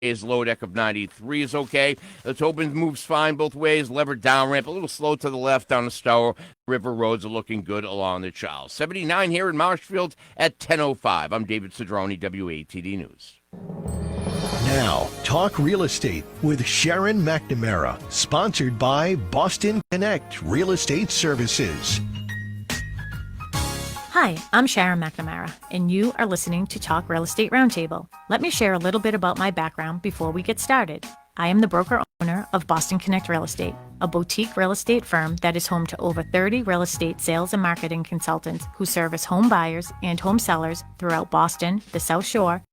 Is low deck of 93 is okay. The Tobin moves fine both ways. Levered down ramp, a little slow to the left down the Stour River roads are looking good along the Charles. 79 here in Marshfield at 10:05. I'm David Cedrone, WATD News. Now, Talk Real Estate with Sharon McNamara, sponsored by Boston Connect Real Estate Services. Hi, I'm Sharon McNamara, and you are listening to Talk Real Estate Roundtable. Let me share a little bit about my background before we get started. I am the broker-owner of Boston Connect Real Estate, a boutique real estate firm that is home to over 30 real estate sales and marketing consultants who service home buyers and home sellers throughout Boston, the South Shore,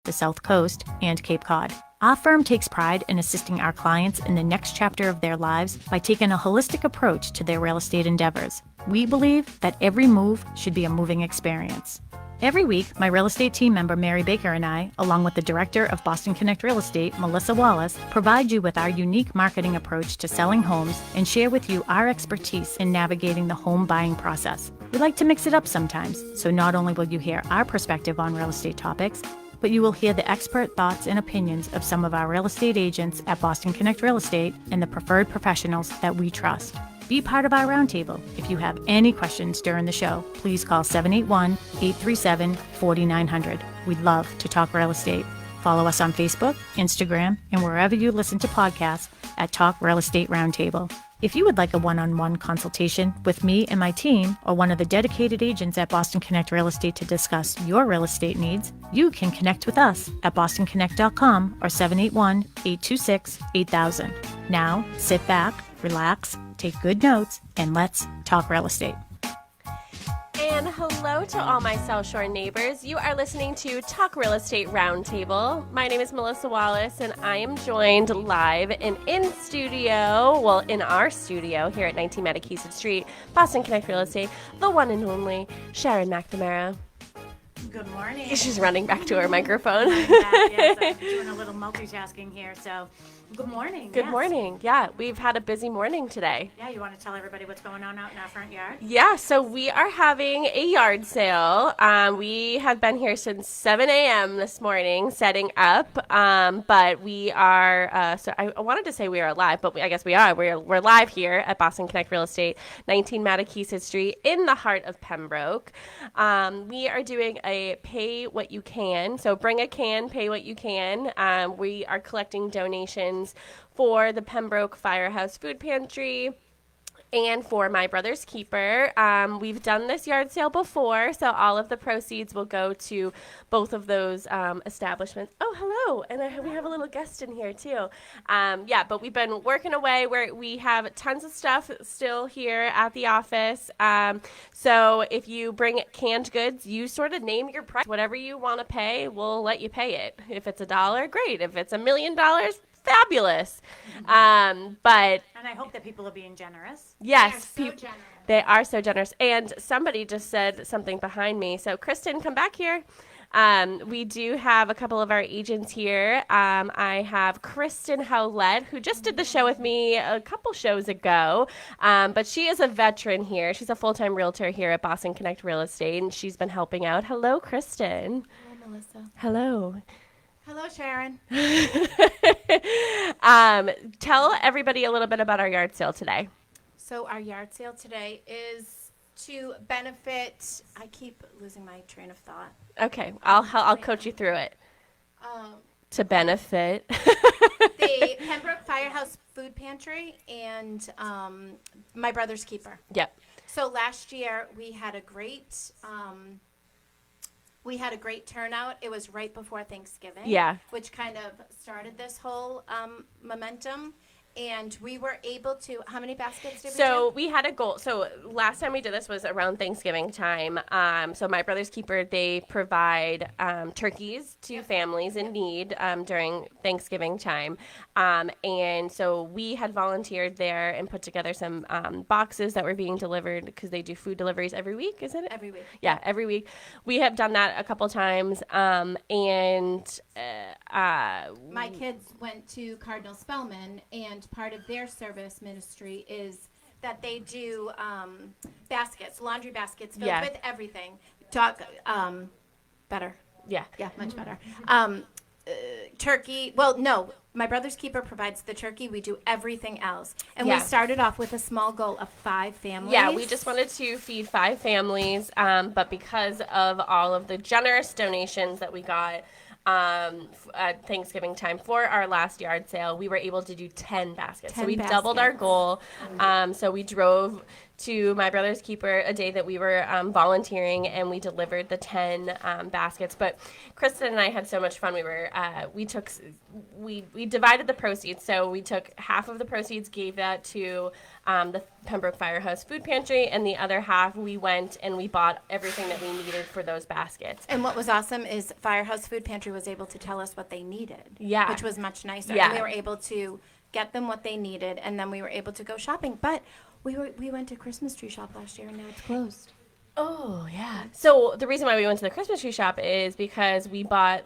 the South Coast, and Cape Cod. Our firm takes pride in assisting our clients in the next chapter of their lives by taking a holistic approach to their real estate endeavors. We believe that every move should be a moving experience. Every week, my real estate team member Mary Baker and I, along with the director of Boston Connect Real Estate, Melissa Wallace, provide you with our unique marketing approach to selling homes and share with you our expertise in navigating the home buying process. We like to mix it up sometimes, so not only will you hear our perspective on real estate topics, but you will hear the expert thoughts and opinions of some of our real estate agents at Boston Connect Real Estate and the preferred professionals that we trust. Be part of our roundtable. If you have any questions during the show, please call 781-837-4900. We'd love to talk real estate. Follow us on Facebook, Instagram, and wherever you listen to podcasts at Talk Real Estate Roundtable. If you would like a one-on-one consultation with me and my team or one of the dedicated agents at Boston Connect Real Estate to discuss your real estate needs, you can connect with us at bostonconnect.com or 781-826-8000. Now, sit back, relax, take good notes, and let's talk real estate. And hello to all my South Shore neighbors. You are listening to Talk Real Estate Roundtable. My name is Melissa Wallace, and I am joined live and in studio, well, in our studio here at 19 Mattakesett Street, Boston Connect Real Estate, the one and only Sharon McNamara. Good morning. She's running back to her microphone. Yes, I'm doing a little multitasking here, so good morning. Good morning. Yeah, we've had a busy morning today. Yeah, you want to tell everybody what's going on out in our front yard? Yeah, so we are having a yard sale. We have been here since 7 a.m. this morning setting up, but we are, so I wanted to say we are live, but I guess we are. We're live here at Boston Connect Real Estate, 19 Mattakesett Street in the heart of Pembroke. We are doing a pay what you can, so bring a can, pay what you can. We are collecting donations for the Pembroke Firehouse Food Pantry and for My Brother's Keeper. We've done this yard sale before, so all of the proceeds will go to both of those establishments. Oh, hello, and we have a little guest in here too. Yeah, but we've been working away where we have tons of stuff still here at the office. So if you bring canned goods, you sort of name your price. Whatever you want to pay, we'll let you pay it. If it's $1, great. If it's $1 million, fabulous. But And I hope that people are being generous. yes, They are so generous. they are so generous. And somebody just said something behind me. So Kristen, come back here. We do have a couple of our agents here. I have Kristen Howlett, who just did the show with me a couple shows ago, but she is a veteran here. She's a full-time realtor here at Boston Connect Real Estate, and she's been helping out. Hello, Kristen. Hi, Melissa. Hello. Hello, Sharon. Tell everybody a little bit about our yard sale today. So our yard sale today is to benefit, I keep losing my train of thought. Okay, I'll coach you through it. To benefit. The Pembroke Firehouse Food Pantry and My Brother's Keeper. Yep. So last year we had a great turnout. It was right before Thanksgiving. Yeah. Which kind of started this whole momentum. And we were able to, how many baskets did we do? So we had a goal. So last time we did this was around Thanksgiving time. So My Brother's Keeper, they provide turkeys to families in need during Thanksgiving time. And so we had volunteered there and put together some boxes that were being delivered because they do food deliveries every week, isn't it? Every week. Yeah, every week. We have done that a couple times. My kids went to Cardinal Spellman, and part of their service ministry is that they do baskets, laundry baskets filled Yeah. with everything. Better. Yeah. Yeah, much better. turkey. Well, no, my brother's keeper provides the turkey. We do everything else. And we Yeah. started off with a small goal of 5 families. Yeah, we just wanted to feed 5 families, but because of all of the generous donations that we got at Thanksgiving time for our last yard sale, we were able to do 10 baskets. 10 so we doubled our baskets. goal. So we drove to my brother's keeper a day that we were volunteering, and we delivered the 10 baskets. But Kristen and I had so much fun. We divided the proceeds. So we took half of the proceeds, gave that to the Pembroke Firehouse Food Pantry, and the other half we went and we bought everything that we needed for those baskets. And what was awesome is Firehouse Food Pantry was able to tell us what they needed. Yeah. Which was much nicer. Yeah. And we were able to get them what they needed, and then we were able to go shopping. But we went to Christmas tree shop last year, and now it's closed. Oh, yeah. So the reason why we went to the Christmas tree shop is because we bought,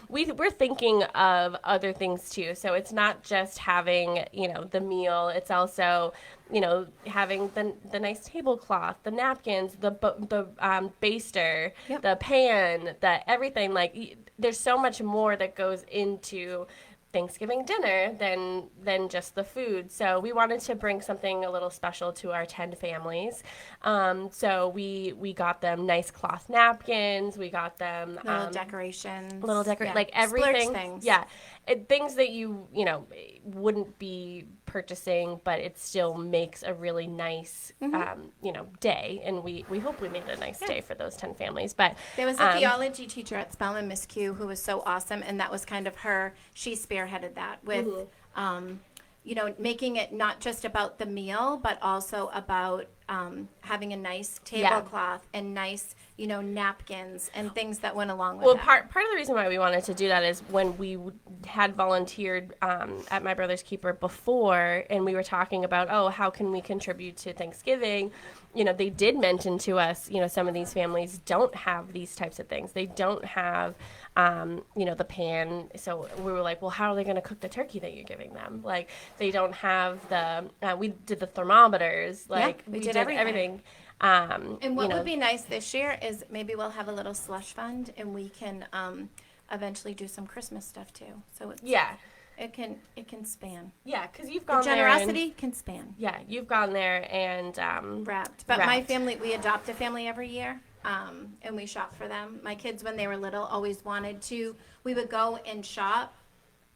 we're thinking of other things too. So it's not just having, the meal. It's also, having the nice tablecloth, the napkins, the baster, Yep. the pan, everything. There's so much more that goes into Thanksgiving dinner than just the food. So we wanted to bring something a little special to our 10 families. So we got them nice cloth napkins. We got them Little decorations. like Splurge everything. things. Yeah. Things that you wouldn't be purchasing, but it still makes a really nice, day. And we hope we made a nice day for those 10 families. But There was a theology teacher at Spelman, Miss Q, who was so awesome, and that was kind of she spearheaded that with, making it not just about the meal, but also about having a nice tablecloth and nice, napkins and things that went along with Well, that. part of the reason why we wanted to do that is when we had volunteered at my brother's keeper before, and we were talking about, how can we contribute to Thanksgiving? They did mention to us, some of these families don't have these types of things. They don't have, the pan. So we were like, well, how are they going to cook the turkey that you're giving them? They don't have we did the thermometers. We did everything. And what would be nice this year is maybe we'll have a little slush fund, and we can eventually do some Christmas stuff too. So it's, it can span. Yeah, because you've The gone generosity can span. Yeah, you've gone there and Wrapped. But my wrapped. family, we adopt a family every year, and we shop for them. My kids, when they were little, always wanted to. We would go and shop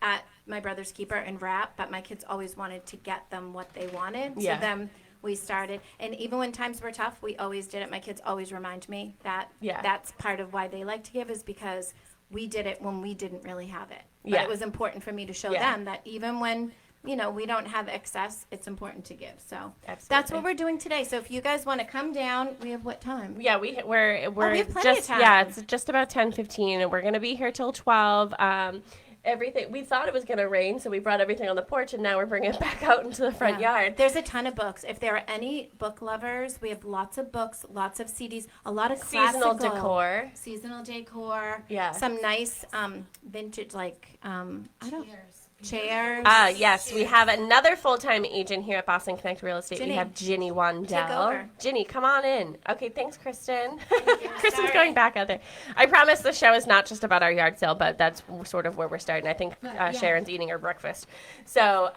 at my brother's keeper and wrap, but my kids always wanted to get them what they wanted. Yeah. So then we started, and even when times were tough, we always did it. My kids always remind me that that's part of why they like to give, is because we did it when we didn't really have it. But Yeah. it was important for me to show Yeah. them that even when we don't have excess, it's important to give. So that's Absolutely. what we're doing today. So if you guys want to come down, we have what time? Yeah, we're have plenty of just time. it's just about 10:15, and we're gonna be here till 12. Everything, we thought it was gonna rain, so we brought everything on the porch, and now we're bringing it back out into the front yard. There's a ton of books. If there are any book lovers, we have lots of books, lots of CDs, a lot of Seasonal classical decor. seasonal decor. Yeah. Some nice vintage chairs. Yes, we have another full-time agent here at Boston Connect Real Estate. Ginny. We have Ginny Wandell. Take over. Ginny, come on in. Okay, thanks, Kristen. Kristen's going back out there. I promise the show is not just about our yard sale, but that's sort of where we're starting. I think Sharon's eating her breakfast. So,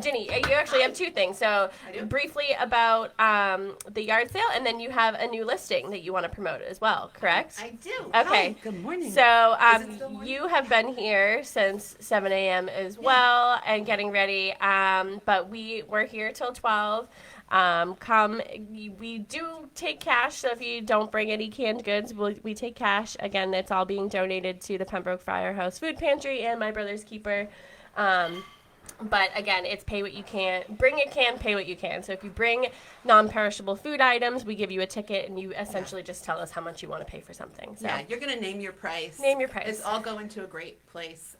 Ginny, you actually have 2 things. So, briefly about the yard sale, and then you have a new listing that you want to promote as well, correct? I do. Okay. Hi, good morning. So Is it still morning? you have been here since 7 a.m. as well and getting ready. But we're here till 12. We do take cash, so if you don't bring any canned goods, we take cash. Again, it's all being donated to the Pembroke Firehouse Food Pantry and my brother's keeper. But again, it's pay what you can. Bring a can, pay what you can. So if you bring non-perishable food items, we give you a ticket, and you essentially just tell us how much you want to pay for something. So Yeah, you're going to name your price. Name your price. It's all going to a great place.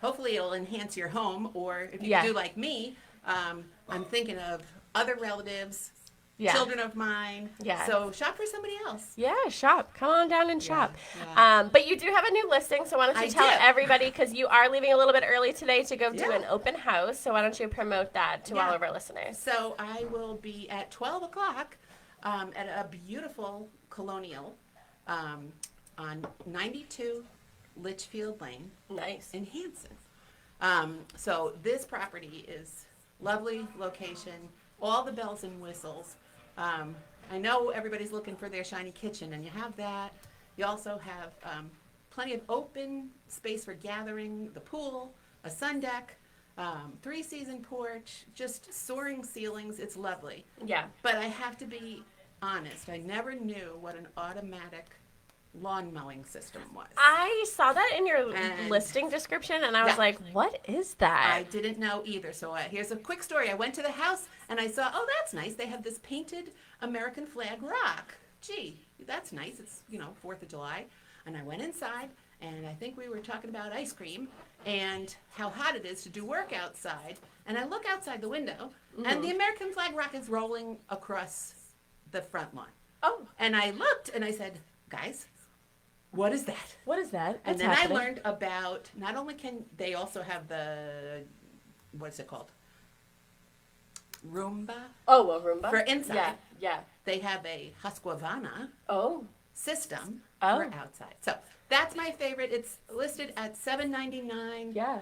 Hopefully it'll enhance your home, or if you Yeah. do like me, I'm thinking of other relatives, Yeah. children of mine. Yeah. So shop for somebody else. Yeah, shop. Come on down and shop. yeah. But you do have a new listing, so why don't you I tell do. everybody, because you are leaving a little bit early today to go do Yeah. an open house, so why don't you promote that to all Yeah. of our listeners? So I will be at 12 o'clock at a beautiful colonial on 92 Litchfield Lane Nice. in Hanson. So this property is lovely location, all the bells and whistles. I know everybody's looking for their shiny kitchen, and you have that. You also have plenty of open space for gathering, the pool, a sun deck, 3-season porch, just soaring ceilings. It's lovely. Yeah. But I have to be honest, I never knew what an automatic lawn mowing system was. I saw that in your And- listing description, and I was Yeah. like, what is that? I didn't know either. So here's a quick story. I went to the house and I saw, oh, that's nice. They have this painted American flag rock. Gee, that's nice. It's, 4th of July. And I went inside, and I think we were talking about ice cream and how hot it is to do work outside. And I look outside the window, and the American flag rock is rolling across the front lawn. Oh, And I looked and I said, guys, what is that? what is that? And What's then happening? I learned about, not only can they also have the, what's it called? Roomba. Oh, a Roomba? For inside. Yeah, yeah. They have a Husqvarna Oh, system Oh. for outside. So that's my favorite. It's listed at $7.99. yeah.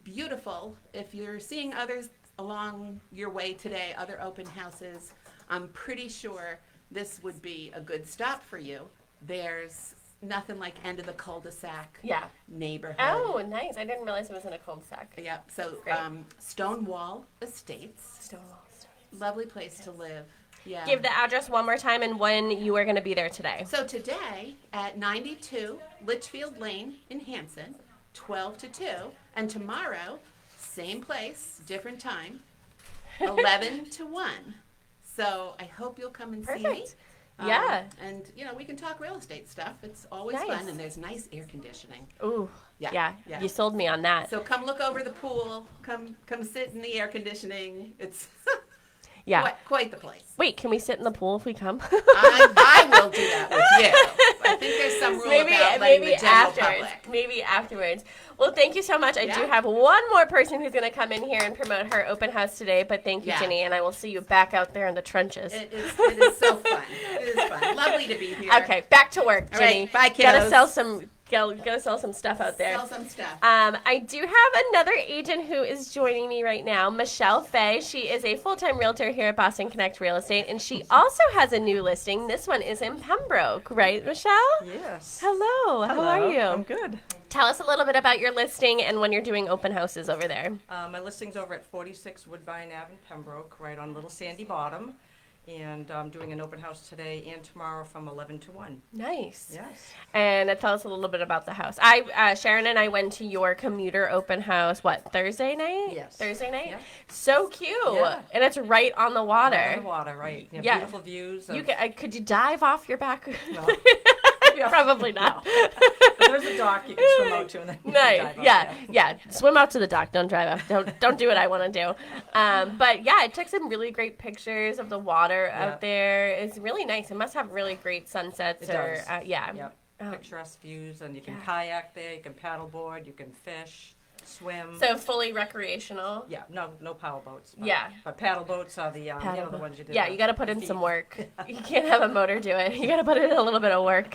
Beautiful. If you're seeing others along your way today, other open houses, I'm pretty sure this would be a good stop for you. There's nothing like end of the cul-de-sac Yeah. neighborhood. Oh, nice. I didn't realize it was in a cul-de-sac. Yeah, so Great. Stonewall Estates, Stonewall. lovely place to live. Yeah. Give the address one more time and when you are going to be there today. So today at 92 Litchfield Lane in Hanson, 12 to 2, and tomorrow, same place, different time, 11 to 1. So I hope you'll come and see me. Perfect. Yeah. And we can talk real estate stuff. It's always Nice. fun, and there's nice air conditioning. Ooh. Yeah, Yeah. yeah. You sold me on that. So come look over the pool. Come sit in the air conditioning. It's Yeah. quite the place. Wait, can we sit in the pool if we come? I will do that with you. I think there's some rule about letting the general afterwards. public. Maybe afterwards. Well, thank you so much. I do Yeah. have one more person who's going to come in here and promote her open house today, but thank you, Yeah. Ginny, and I will see you back out there in the trenches. It is so fun. It is fun. Lovely to be here. Okay, back to work, All Ginny. right, bye, Gotta kiddos. sell some stuff out there. Sell some stuff. I do have another agent who is joining me right now, Michelle Fay. She is a full-time realtor here at Boston Connect Real Estate, and she also has a new listing. This one is in Pembroke, right, Michelle? Yes. Hello. How are you? I'm good. Tell us a little bit about your listing and when you're doing open houses over there. My listing's over at 46 Woodbine Ave in Pembroke, right on Little Sandy Bottom. And I'm doing an open house today and tomorrow from 11 to 1. Nice. Yes. And tell us a little bit about the house. Sharon and I went to your commuter open house, Thursday night? Yes. Thursday night? Yeah. So cute. Yeah. And it's right on the water. Right on the water, right. You have Yeah. beautiful views. You could you dive off your back? No. Probably not. There's a dock you can swim out to and then you No, can dive yeah, off, yeah. Swim out to the dock. Don't drive up. Don't do what I want to do. But yeah, I took some really great pictures of the water out there. It's really nice. It must have really great sunsets. It does. Yeah. Yep. Oh. Picturesque views, and you can Yeah. kayak there, you can paddleboard, you can fish, swim. So fully recreational. Yeah, no power boats. But, Yeah. But paddle boats are the the Paddle- ones you do. Yeah, the you got to put in feet. some work. You can't have a motor do it. You got to put in a little bit of work.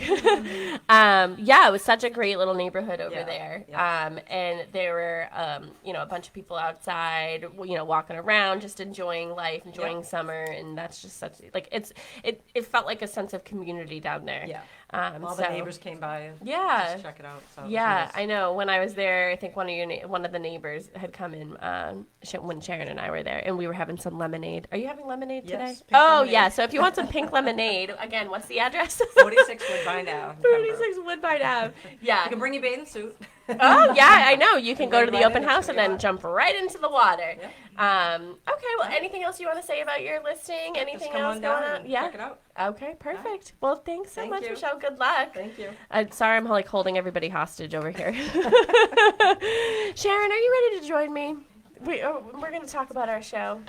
Yeah, it was such a great little neighborhood over Yeah, there. yeah. And there were, a bunch of people outside, walking around, just enjoying life, enjoying summer, and that's just such it felt like a sense of community down there. Yeah. All So- the neighbors came by and Yeah. just check it out. So it was Yeah, nice. I know. When I was there, I think one of the neighbors had come in when Sharon and I were there, and we were having some lemonade. Are you having lemonade today? Yes, pink Oh, lemonade. yeah. So if you want some pink lemonade, again, what's the address? 46 Woodbine Ave. in Pembroke. 46 Woodbine Ave. Yeah. You can bring your bathing suit. Oh, yeah, I know. You can go to the Right open in, house so and you then want. jump right into the water. Yeah. Okay, well, anything else you want to say about your listing? Anything Just come else on going down on? and Yeah. check it out. Okay, perfect. Well, thanks so Thank much, you. Michelle. Good luck. Thank you. Sorry, I'm holding everybody hostage over here. Sharon, are you ready to join me? We're going to talk about our show.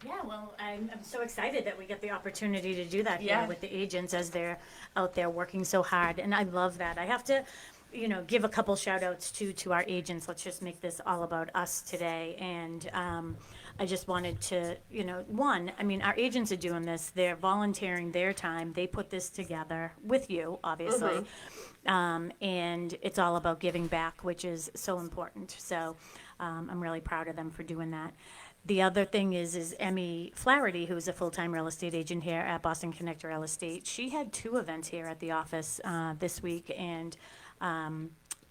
Yeah, well, I'm so excited that we get the opportunity to do that Yeah. here with the agents as they're out there working so hard, and I love that. I have to give a couple shout outs to our agents. Let's just make this all about us today. And I just wanted to, our agents are doing this. They're volunteering their time. They put this together with you, obviously. And it's all about giving back, which is so important. So I'm really proud of them for doing that. The other thing is Emmy Flaherty, who's a full-time real estate agent here at Boston Connect Real Estate. She had 2 events here at the office this week, and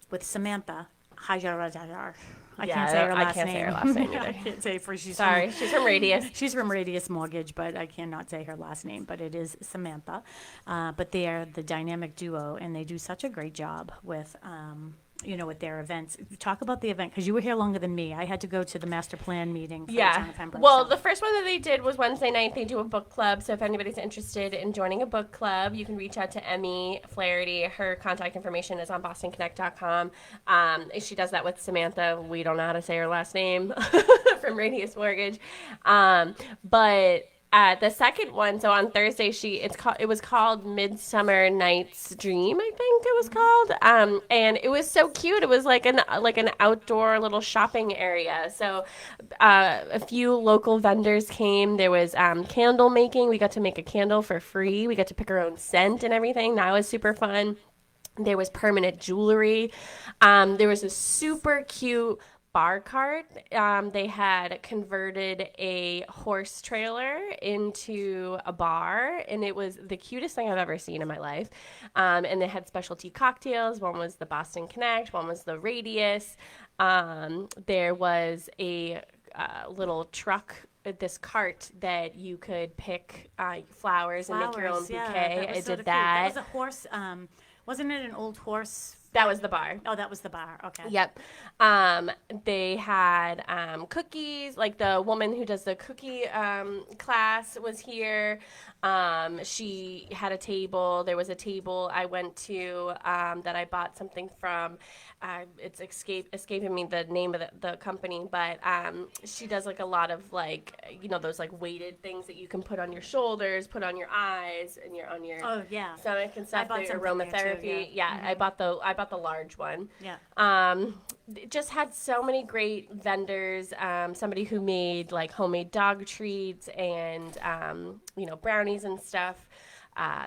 with Samantha Hajar. I can't say her last name. I can't say her last name either. I can't say for she's Sorry, she's from Radius. She's from Radius Mortgage, but I cannot say her last name, but it is Samantha. But they are the dynamic duo, and they do such a great job with with their events. Talk about the event, because you were here longer than me. I had to go to the master plan meeting for the town of Pembroke. Well, so. the first one that they did was Wednesday night. They do a book club. So if anybody's interested in joining a book club, you can reach out to Emmy Flaherty. Her contact information is on bostonconnect.com. She does that with Samantha. We don't know how to say her last name from Radius Mortgage. But the second one, so on Thursday, it was called Midsummer Night's Dream, I think it was called, and it was so cute. It was like an outdoor little shopping area. So a few local vendors came. There was candle making. We got to make a candle for free. We got to pick our own scent and everything. That was super fun. There was permanent jewelry. There was a super cute bar cart. They had converted a horse trailer into a bar, and it was the cutest thing I've ever seen in my life. And they had specialty cocktails. One was the Boston Connect, one was the Radius. There was a little truck, this cart that you could pick flowers and make your own bouquet. I did that. That was a horse. Wasn't it an old horse? That was the bar. Oh, that was the bar. Okay. Yep. They had cookies. Like the woman who does the cookie class was here. She had a table. There was a table I went to that I bought something from. It's escaping me the name of the company, but she does like a lot of those like weighted things that you can put on your shoulders, put on your eyes, and on your stomach and stuff. I bought some aromatherapy. yeah. I bought the large one. Yeah. It just had so many great vendors. Somebody who made like homemade dog treats and brownies and stuff.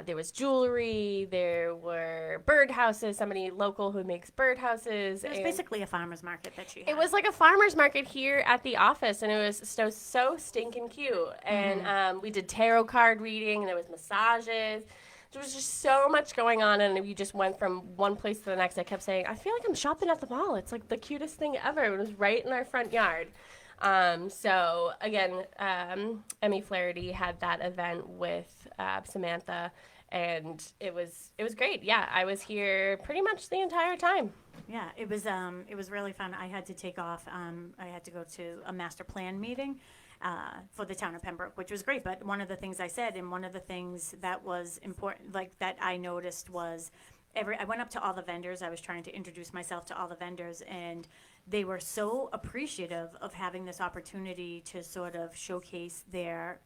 There was jewelry. There were birdhouses. Somebody local who makes birdhouses. It was basically a farmer's market that she had. It was like a farmer's market here at the office, and it was so stinking cute. And we did tarot card reading, and there was massages. There was just so much going on, and we just went from one place to the next. I kept saying, I feel like I'm shopping at the mall. It's like the cutest thing ever. It was right in our front yard. So again, Emmy Flaherty had that event with Samantha, and it was great. Yeah, I was here pretty much the entire time. Yeah, it was really fun. I had to take off. I had to go to a master plan meeting for the town of Pembroke, which was great. But one of the things I said, and one of the things that was important, like that I noticed was I went up to all the vendors. I was trying to introduce myself to all the vendors, and they were so appreciative of having this opportunity to sort of showcase their,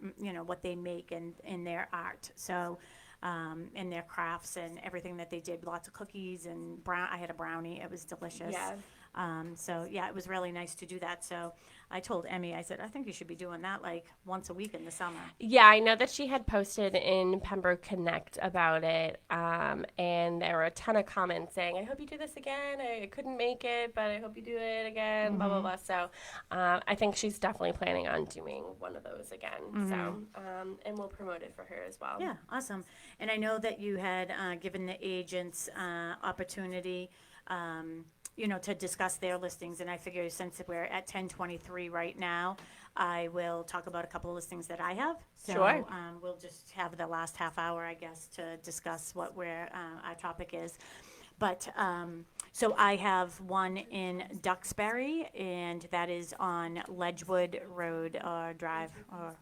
what they make in their art. So, in their crafts and everything that they did, lots of cookies and I had a brownie. It was delicious. Yeah. So yeah, it was really nice to do that. So I told Emmy, I said, I think you should be doing that like once a week in the summer. Yeah, I know that she had posted in Pembroke Connect about it, and there were a ton of comments saying, I hope you do this again. I couldn't make it, but I hope you do it again, blah, blah, blah. So I think she's definitely planning on doing one of those again. So, and we'll promote it for her as well. Yeah, awesome. And I know that you had given the agents opportunity to discuss their listings. And I figure since we're at 10:23 right now, I will talk about a couple of listings that I have. So, Sure. We'll just have the last half hour, I guess, to discuss what our topic is. But so I have one in Duxbury, and that is on Ledgewood Road or Drive, or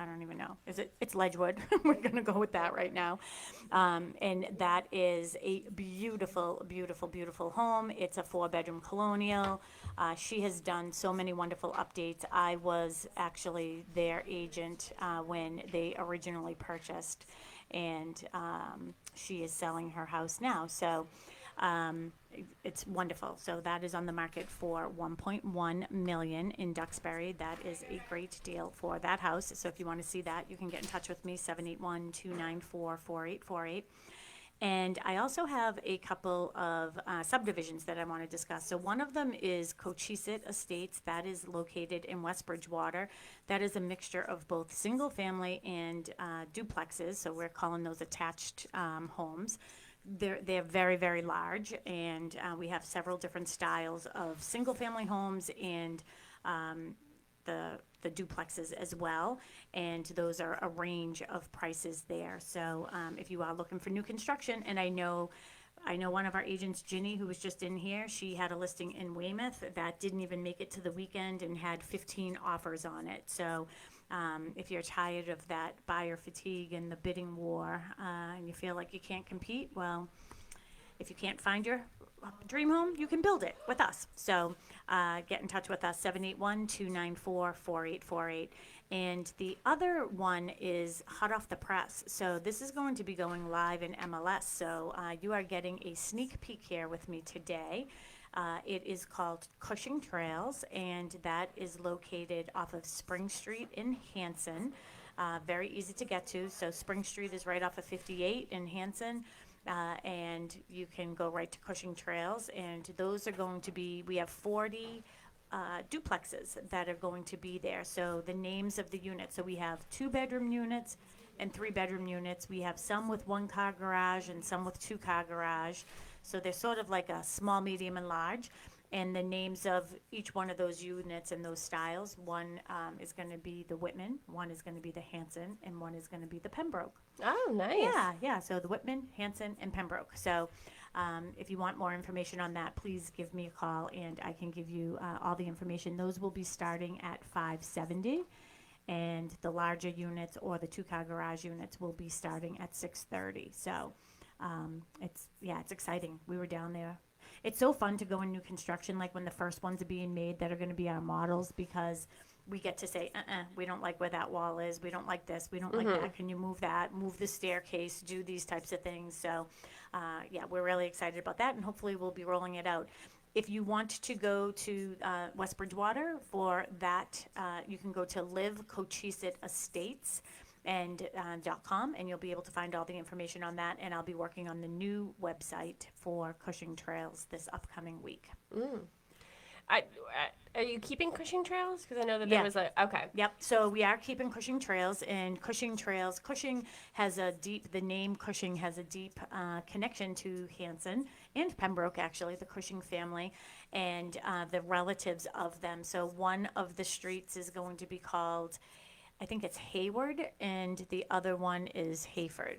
I don't even know. It's Ledgewood. We're going to go with that right now. And that is a beautiful, beautiful, beautiful home. It's a 4-bedroom colonial. She has done so many wonderful updates. I was actually their agent when they originally purchased, and she is selling her house now. So it's wonderful. So that is on the market for 1.1 million in Duxbury. That is a great deal for that house. So if you want to see that, you can get in touch with me, 781-294-4848. And I also have a couple of subdivisions that I want to discuss. So one of them is Cochise Estates. That is located in West Bridgewater. That is a mixture of both single family and duplexes. So we're calling those attached homes. They're very, very large, and we have several different styles of single family homes and the duplexes as well, and those are a range of prices there. So if you are looking for new construction, and I know one of our agents, Ginny, who was just in here, she had a listing in Weymouth that didn't even make it to the weekend and had 15 offers on it. So if you're tired of that buyer fatigue and the bidding war, and you feel like you can't compete, well, if you can't find your dream home, you can build it with us. So get in touch with us, 781-294-4848. And the other one is hot off the press. So this is going to be going live in MLS. So you are getting a sneak peek here with me today. It is called Cushing Trails, and that is located off of Spring Street in Hanson. Very easy to get to. So Spring Street is right off of 58 in Hanson. And you can go right to Cushing Trails, and those are going to be, we have 40 duplexes that are going to be there. So the names of the units, so we have 2-bedroom units and 3-bedroom units. We have some with 1-car garage and some with 2-car garage. So they're sort of like a small, medium, and large. And the names of each one of those units and those styles, one is going to be the Whitman, one is going to be the Hanson, and one is going to be the Pembroke. Oh, nice. Yeah. So the Whitman, Hanson, and Pembroke. So if you want more information on that, please give me a call, and I can give you all the information. Those will be starting at $570, and the larger units or the 2-car garage units will be starting at $630. So it's exciting. We were down there. It's so fun to go in new construction, like when the first ones are being made that are going to be our models, because we get to say, we don't like where that wall is. We don't like this. We don't like that. Can you move that? Move the staircase, do these types of things. So, we're really excited about that, and hopefully we'll be rolling it out. If you want to go to West Bridgewater for that, you can go to Live Cochise Estates and .com, and you'll be able to find all the information on that. And I'll be working on the new website for Cushing Trails this upcoming week. Are you keeping Cushing Trails? Because I know that there was okay. Yep. So we are keeping Cushing Trails, and Cushing Trails. Cushing has the name Cushing has a deep connection to Hanson and Pembroke, actually, the Cushing family, and the relatives of them. So one of the streets is going to be called, I think it's Hayward, and the other one is Hayford.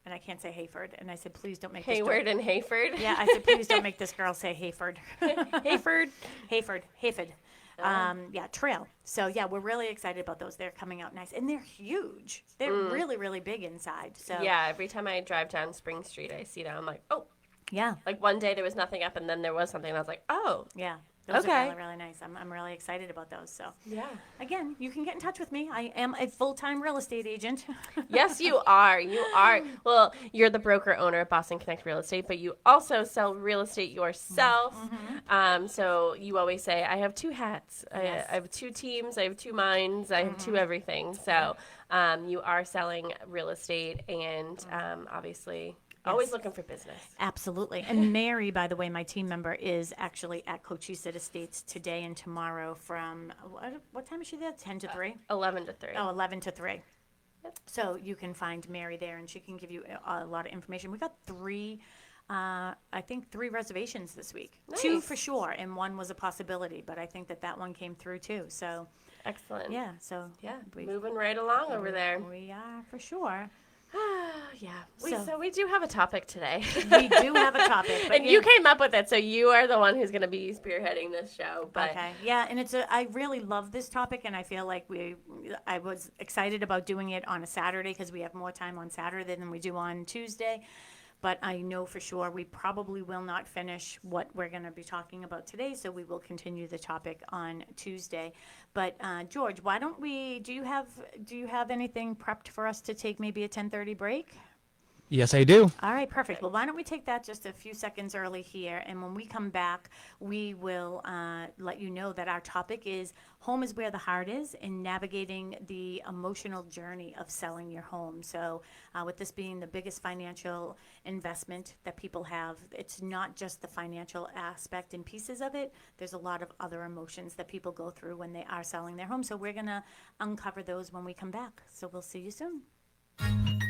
And I can't say Hayford. And I said, please don't make Hayward and Hayford. Yeah, I said, please don't make this girl say Hayford. Hayford. Trail. So, we're really excited about those. They're coming out nice. And they're huge. They're really, really big inside. So yeah, every time I drive down Spring Street, I see that. I'm like, oh. Yeah. Like one day there was nothing up, and then there was something, and I was like, oh. Yeah. Those are really, really nice. I'm really excited about those. So, again, you can get in touch with me. I am a full-time real estate agent. Yes, you are. You are. Well, you're the broker owner of Boston Connect Real Estate, but you also sell real estate yourself. So you always say, I have 2 hats. Yes. I have 2 teams. I have 2 minds. I have 2 everything. So you are selling real estate, and obviously always looking for business. Absolutely. And Mary, by the way, my team member, is actually at Cochise Estates today and tomorrow from, what time is she there? 10 to 3? 11 to 3. Oh, 11 to 3. So you can find Mary there, and she can give you a lot of information. We got 3 reservations this week. Nice. 2 for sure, and 1 was a possibility, but I think that one came through too. So excellent. Yeah. So moving right along over there. We are for sure. So we do have a topic today. We do have a topic, but and you came up with it, so you are the one who's going to be spearheading this show. But okay, and I really love this topic, and I feel like I was excited about doing it on a Saturday because we have more time on Saturday than we do on Tuesday. But I know for sure we probably will not finish what we're going to be talking about today, so we will continue the topic on Tuesday. But George, why don't we? Do you have anything prepped for us to take maybe a 10:30 break? Yes, I do. All right, perfect. Well, why don't we take that just a few seconds early here, and when we come back, we will let you know that our topic is home is where the heart is, and navigating the emotional journey of selling your home. So with this being the biggest financial investment that people have, it's not just the financial aspect and pieces of it. There's a lot of other emotions that people go through when they are selling their home. So we're going to uncover those when we come back. So we'll see you soon.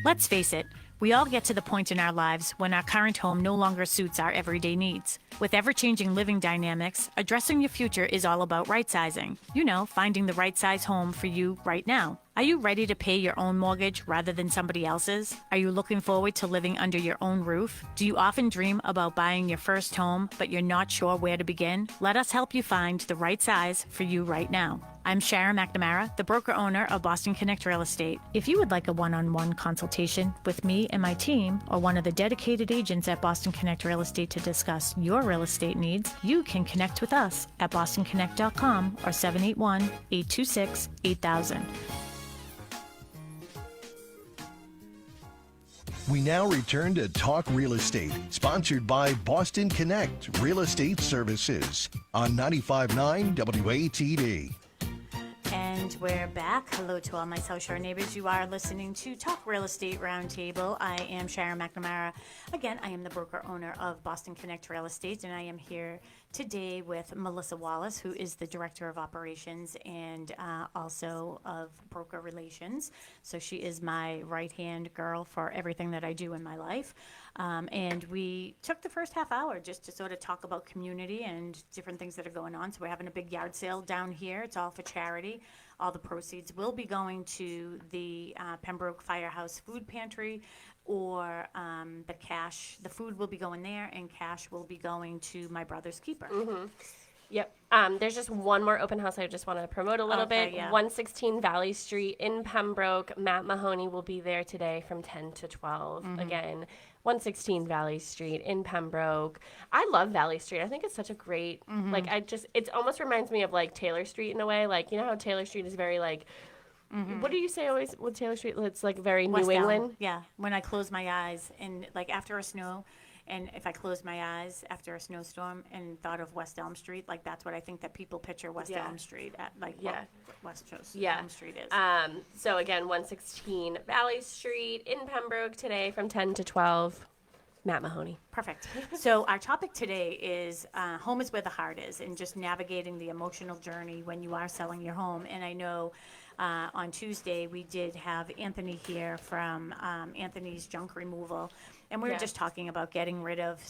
Let's face it, we all get to the point in our lives when our current home no longer suits our everyday needs. With ever-changing living dynamics, addressing your future is all about right-sizing. You know, finding the right size home for you right now. Are you ready to pay your own mortgage rather than somebody else's? Are you looking forward to living under your own roof? Do you often dream about buying your first home, but you're not sure where to begin? Let us help you find the right size for you right now. I'm Sharon McNamara, the broker owner of Boston Connect Real Estate. If you would like a one-on-one consultation with me and my team, or one of the dedicated agents at Boston Connect Real Estate to discuss your real estate needs, you can connect with us at bostonconnect.com or 781-826-8000. We now return to Talk Real Estate, sponsored by Boston Connect Real Estate Services on 95.9 WATD. And we're back. Hello to all my South Shore neighbors. You are listening to Talk Real Estate Roundtable. I am Sharon McNamara. Again, I am the broker owner of Boston Connect Real Estate, and I am here today with Melissa Wallace, who is the Director of Operations and also of Broker Relations. So she is my right-hand girl for everything that I do in my life. And we took the first half hour just to sort of talk about community and different things that are going on. So we're having a big yard sale down here. It's all for charity. All the proceeds will be going to the Pembroke Firehouse Food Pantry, or the food will be going there, and cash will be going to my brother's keeper. Mm-hmm. Yep. There's just one more open house I just want to promote a little bit. Yeah. 116 Valley Street in Pembroke. Matt Mahoney will be there today from 10 to 12. Mm-hmm. Again, 116 Valley Street in Pembroke. I love Valley Street. I think it's such a great, it almost reminds me of like Taylor Street in a way. Like, you know how Taylor Street is very like, what do you say always with Taylor Street? It's like very West New England. Elm. Yeah. When I close my eyes and like after a snow, and if I closed my eyes after a snowstorm and thought of West Elm Street, like that's what I think that people picture West Elm Street at, like what West Elm Street is. So again, 116 Valley Street in Pembroke today from 10 to 12. Matt Mahoney. Perfect. So our topic today is home is where the heart is, and just navigating the emotional journey when you are selling your home. And I know on Tuesday we did have Anthony here from Anthony's Junk Removal, and we were just talking about getting rid of,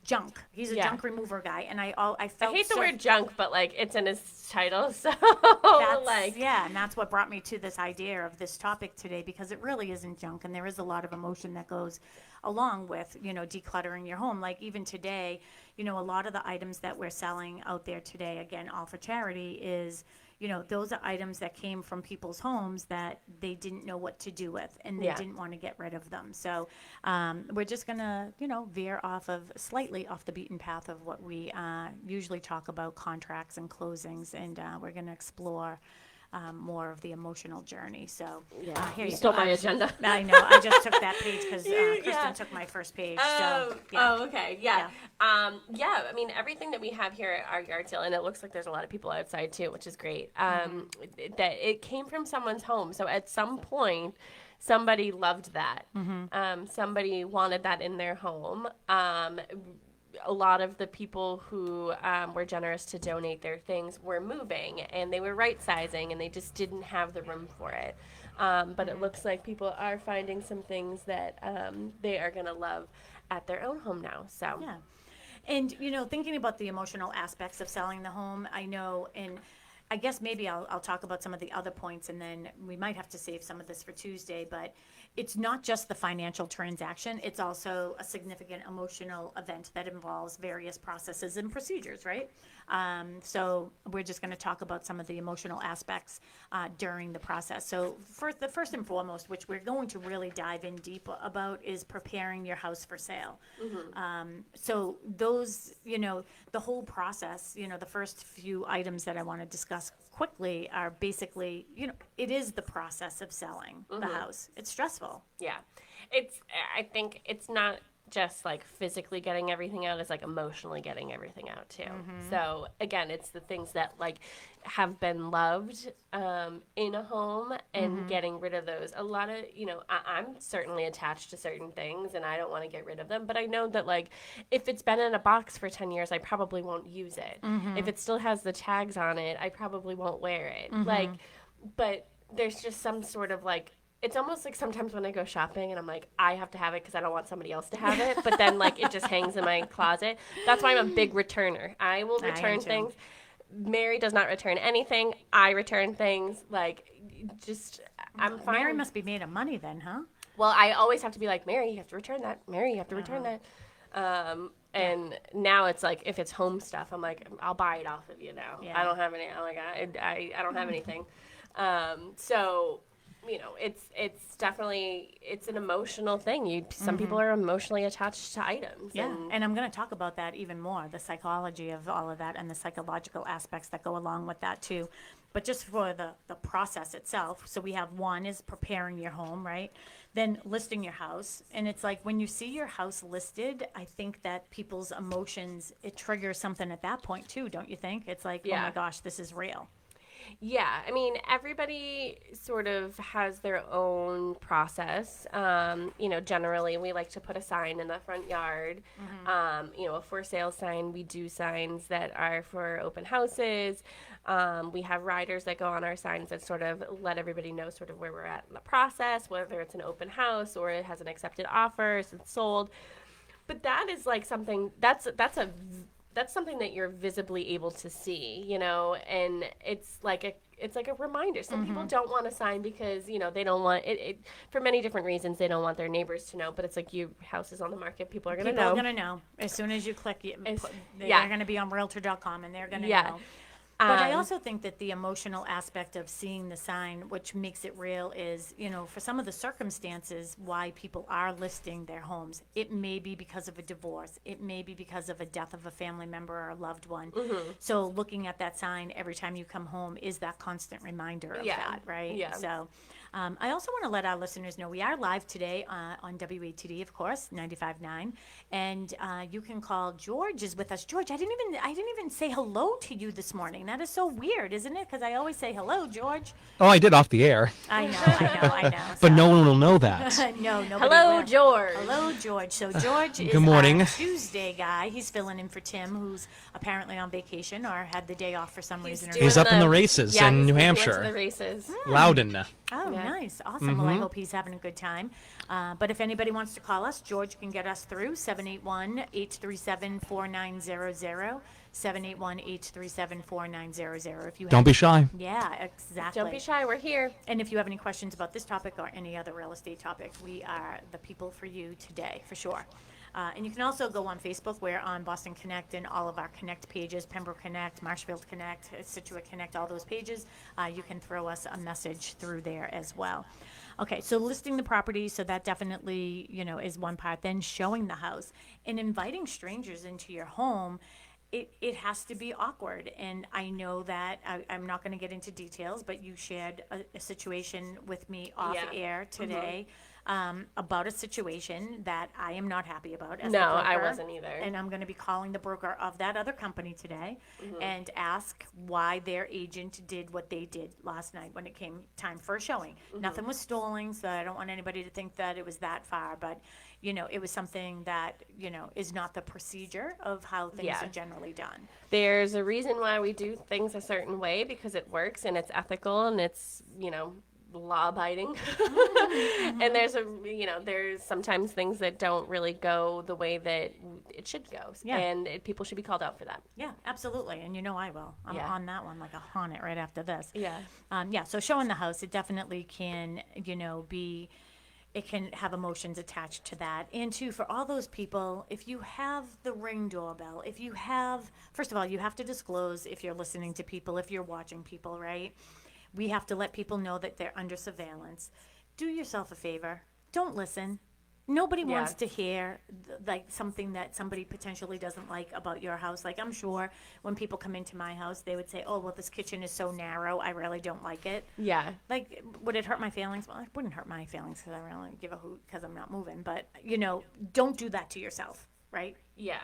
junk. He's a junk remover guy, and I felt I hate the word junk, but like it's in his title, so and that's what brought me to this idea of this topic today, because it really isn't junk, and there is a lot of emotion that goes along with decluttering your home. Like even today, a lot of the items that we're selling out there today, again, all for charity, is those are items that came from people's homes that they didn't know what to do with, and they didn't want to get rid of them. So we're just going to, veer slightly off the beaten path of what we usually talk about, contracts and closings, and we're going to explore more of the emotional journey. So here you stole go. my agenda. I know. I just took that page because Kristen took my first page. Okay. Yeah. I mean, everything that we have here at our yard sale, and it looks like there's a lot of people outside too, which is great, that it came from someone's home. So at some point, somebody loved that. Somebody wanted that in their home. A lot of the people who were generous to donate their things were moving, and they were right-sizing, and they just didn't have the room for it. But it looks like people are finding some things that they are going to love at their own home now. So yeah. And, thinking about the emotional aspects of selling the home, I know, and I guess maybe I'll talk about some of the other points, and then we might have to save some of this for Tuesday, but it's not just the financial transaction. It's also a significant emotional event that involves various processes and procedures, right? So we're just going to talk about some of the emotional aspects during the process. So first and foremost, which we're going to really dive in deep about, is preparing your house for sale. So those, the whole process, the first few items that I want to discuss quickly are basically, it is the process of selling the house. It's stressful. Yeah. I think it's not just like physically getting everything out, it's like emotionally getting everything out too. So again, it's the things that like have been loved in a home and getting rid of those. A lot of, I'm certainly attached to certain things and I don't want to get rid of them, but I know that like if it's been in a box for 10 years, I probably won't use it. If it still has the tags on it, I probably won't wear it. Like, but there's just some sort of like, it's almost like sometimes when I go shopping and I'm like, I have to have it because I don't want somebody else to have it. But then like it just hangs in my closet. That's why I'm a big returner. I will return things. Mary does not return anything. I return things. Like, just, I'm fine. Mary must be made of money then, huh? Well, I always have to be like, Mary, you have to return that. Mary, you have to return that. And now it's like, if it's home stuff, I'm like, I'll buy it off of you now. Yeah. I don't have any. I'm like, I don't have anything. So, it's definitely, it's an emotional thing. Some people are emotionally attached to items. Yeah, and I'm going to talk about that even more, the psychology of all of that and the psychological aspects that go along with that too. But just for the process itself, so we have one is preparing your home, right? Then listing your house. And it's like when you see your house listed, I think that people's emotions, it triggers something at that point too, don't you think? It's like, oh my gosh, this is real. Yeah, I mean, everybody sort of has their own process. Generally, we like to put a sign in the front yard. A for sale sign. We do signs that are for open houses. We have riders that go on our signs that sort of let everybody know sort of where we're at in the process, whether it's an open house or it has an accepted offer, it's sold. But that is like something that's something that you're visibly able to see, and it's like a reminder. Some people don't want a sign because, they don't want it for many different reasons. They don't want their neighbors to know, but it's like your house is on the market. People are going to know. People are going to know. As soon as you click, they're going to be on Realtor.com and they're going to know. But I also think that the emotional aspect of seeing the sign, which makes it real, is, for some of the circumstances why people are listing their homes, it may be because of a divorce. It may be because of a death of a family member or a loved one. So looking at that sign every time you come home is that constant reminder of that, right? Yeah. So I also want to let our listeners know we are live today on WATD, of course, 95.9, and you can call. George is with us. George, I didn't even say hello to you this morning. That is so weird, isn't it? Because I always say hello, George. Oh, I did off the air. I know. But no one will know that. No, nobody Hello, will. George. Hello, George. So George is Good morning. our Tuesday guy. He's filling in for Tim, who's apparently on vacation or had the day off for some reason. He's up in the races in New Hampshire. The races. Loudon. Oh, nice. Awesome. Well, I hope he's having a good time. But if anybody wants to call us, George can get us through 781-837-4900. 781-837-4900. If you Don't be shy. Yeah, exactly. Don't be shy. We're here. And if you have any questions about this topic or any other real estate topic, we are the people for you today, for sure. And you can also go on Facebook. We're on Boston Connect and all of our Connect pages, Pembroke Connect, Marshfield Connect, Situate Connect, all those pages. You can throw us a message through there as well. Okay, so listing the property, so that definitely, is one part. Then showing the house and inviting strangers into your home. It has to be awkward, and I know that I'm not going to get into details, but you shared a situation with me off air today about a situation that I am not happy about as the broker. I wasn't either. And I'm going to be calling the broker of that other company today and ask why their agent did what they did last night when it came time for a showing. Nothing was stolen, so I don't want anybody to think that it was that far, but it was something that, is not the procedure of how things are generally done. There's a reason why we do things a certain way, because it works and it's ethical and it's, law abiding. And there's sometimes things that don't really go the way that it should go. Yeah. And people should be called out for that. Yeah, absolutely. And I will. I'm Yeah. on that one like a on it right after this. Yeah. So showing the house, it definitely can, it can have emotions attached to that. And too, for all those people, if you have the Ring doorbell, first of all, you have to disclose if you're listening to people, if you're watching people, right? We have to let people know that they're under surveillance. Do yourself a favor. Don't listen. Nobody Yeah. wants to hear like something that somebody potentially doesn't like about your house. Like I'm sure when people come into my house, they would say, "Oh, well, this kitchen is so narrow. I really don't like it." Yeah. Like, would it hurt my feelings? Well, it wouldn't hurt my feelings because I really don't give a hoot because I'm not moving. But don't do that to yourself, right? Yeah.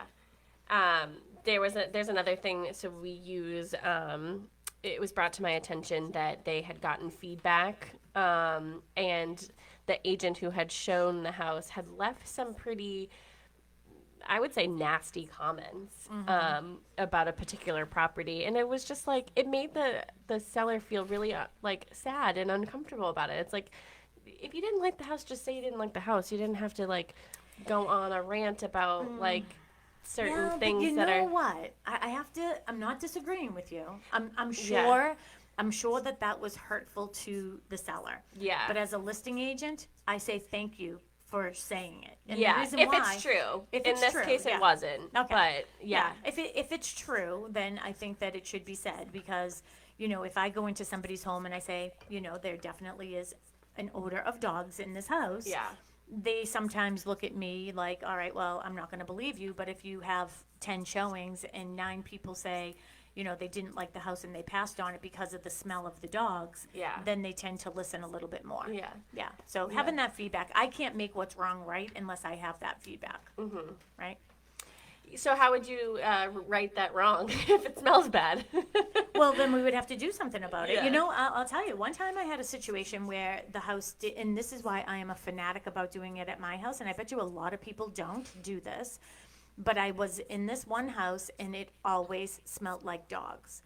There's another thing. So we use. It was brought to my attention that they had gotten feedback, and the agent who had shown the house had left some pretty, I would say, nasty comments about a particular property, and it was just like it made the seller feel really like sad and uncomfortable about it. It's like, if you didn't like the house, just say you didn't like the house. You didn't have to like go on a rant about like certain things but you that know are. what? I have to. I'm not disagreeing with you. I'm sure. Yeah. I'm sure that was hurtful to the seller. Yeah. But as a listing agent, I say thank you for saying it. And Yeah, the reason if why, it's true. If In it's this true, case, yeah. it wasn't. Okay. But yeah. If it's true, then I think that it should be said because, if I go into somebody's home and I say, there definitely is an odor of dogs in this house. Yeah. They sometimes look at me like, all right, well, I'm not going to believe you. But if you have 10 showings and 9 people say, they didn't like the house and they passed on it because of the smell of the dogs, Yeah. then they tend to listen a little bit more. Yeah. Yeah. So having that feedback, I can't make what's wrong right unless I have that feedback. Mm-hmm. Right? So how would you write that wrong if it smells bad? Well, then we would have to do something about it. Yeah. I'll tell you, one time I had a situation where the house did, and this is why I am a fanatic about doing it at my house, and I bet you a lot of people don't do this, but I was in this one house, and it always smelled like dogs.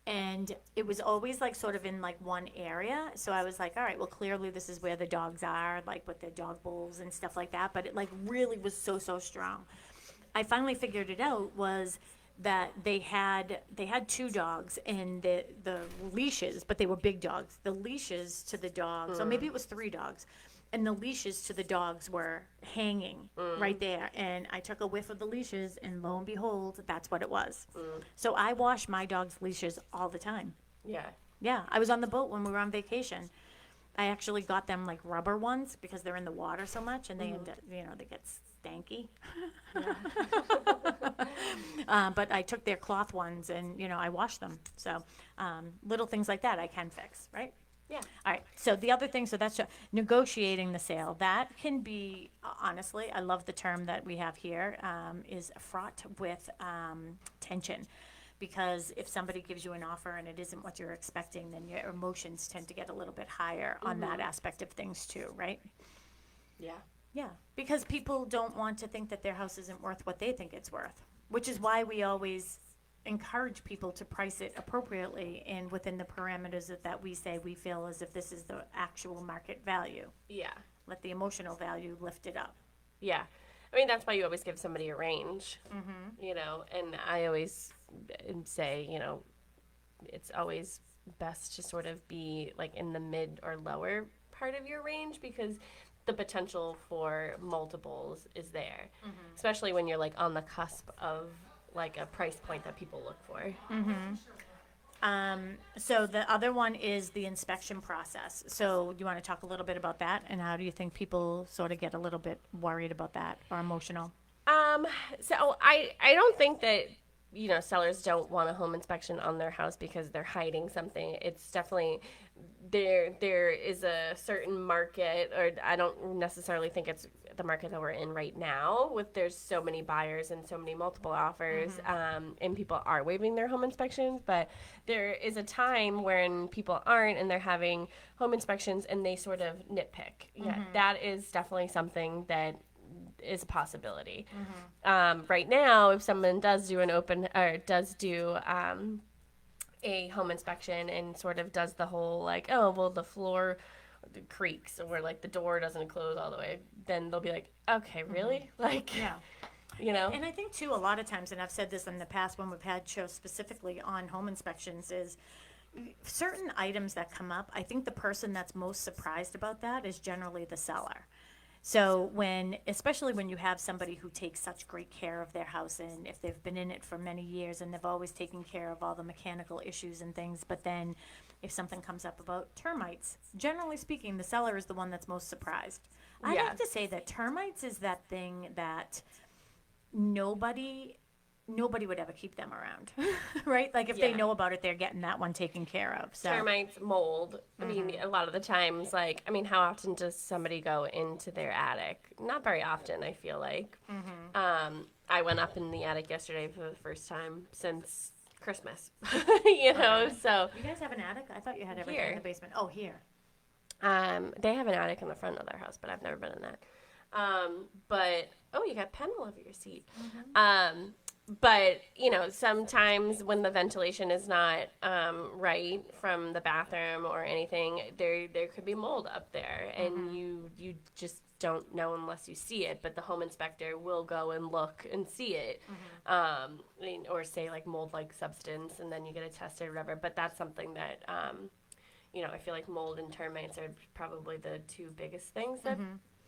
And it was always like sort of in like one area. So I was like, all right, well, clearly this is where the dogs are, like with the dog bowls and stuff like that. But it like really was so strong. I finally figured it out was that they had 2 dogs and the leashes, but they were big dogs. The leashes to the dogs, or maybe it was 3 dogs, and the leashes to the dogs were hanging right there. And I took a whiff of the leashes, and lo and behold, that's what it was. So I wash my dog's leashes all the time. Yeah. Yeah, I was on the boat when we were on vacation. I actually got them like rubber ones because they're in the water so much, and they end up, they get stanky. But I took their cloth ones and, I washed them. So little things like that I can fix, right? Yeah. All right. So the other thing, so that's negotiating the sale. That can be, honestly, I love the term that we have here, is fraught with tension. Because if somebody gives you an offer and it isn't what you're expecting, then your emotions tend to get a little bit higher on that aspect of things too, right? Yeah. Yeah, because people don't want to think that their house isn't worth what they think it's worth, which is why we always encourage people to price it appropriately and within the parameters that we say we feel as if this is the actual market value. Yeah. Let the emotional value lift it up. Yeah. I mean, that's why you always give somebody a range, and I always say, it's always best to sort of be like in the mid or lower part of your range because the potential for multiples is there, especially when you're like on the cusp of like a price point that people look for. So the other one is the inspection process. So you want to talk a little bit about that, and how do you think people sort of get a little bit worried about that or emotional? So I don't think that, sellers don't want a home inspection on their house because they're hiding something. It's definitely, there is a certain market, or I don't necessarily think it's the market that we're in right now there's so many buyers and so many multiple offers, and people are waiving their home inspections, but there is a time when people aren't and they're having home inspections and they sort of nitpick. Yeah, that is definitely something that is a possibility. Right now, if someone does do a home inspection and sort of does the whole like, oh, well, the floor creaks or like the door doesn't close all the way, then they'll be like, okay, really? Like, Yeah. And I think too, a lot of times, and I've said this in the past when we've had shows specifically on home inspections, is certain items that come up, I think the person that's most surprised about that is generally the seller. So especially when you have somebody who takes such great care of their house, and if they've been in it for many years and they've always taken care of all the mechanical issues and things, but then if something comes up about termites, generally speaking, the seller is the one that's most surprised. I'd Yeah. have to say that termites is that thing that nobody would ever keep them around, right? Like if they Yeah. know about it, they're getting that one taken care of. So Termites, mold. I mean, a lot of the times, like, I mean, how often does somebody go into their attic? Not very often, I feel like. I went up in the attic yesterday for the first time since Christmas, you know, so. you guys have an attic? I thought you had everything Here. in the basement. Oh, here. They have an attic in the front of their house, but I've never been in that. But, oh, you got pen all over your seat. But, you know, sometimes when the ventilation is not right from the bathroom or anything, there could be mold up there, and you just don't know unless you see it. But the home inspector will go and look and see it, or say like mold-like substance, and then you get it tested or whatever. But that's something that, you know, I feel like mold and termites are probably the two biggest things that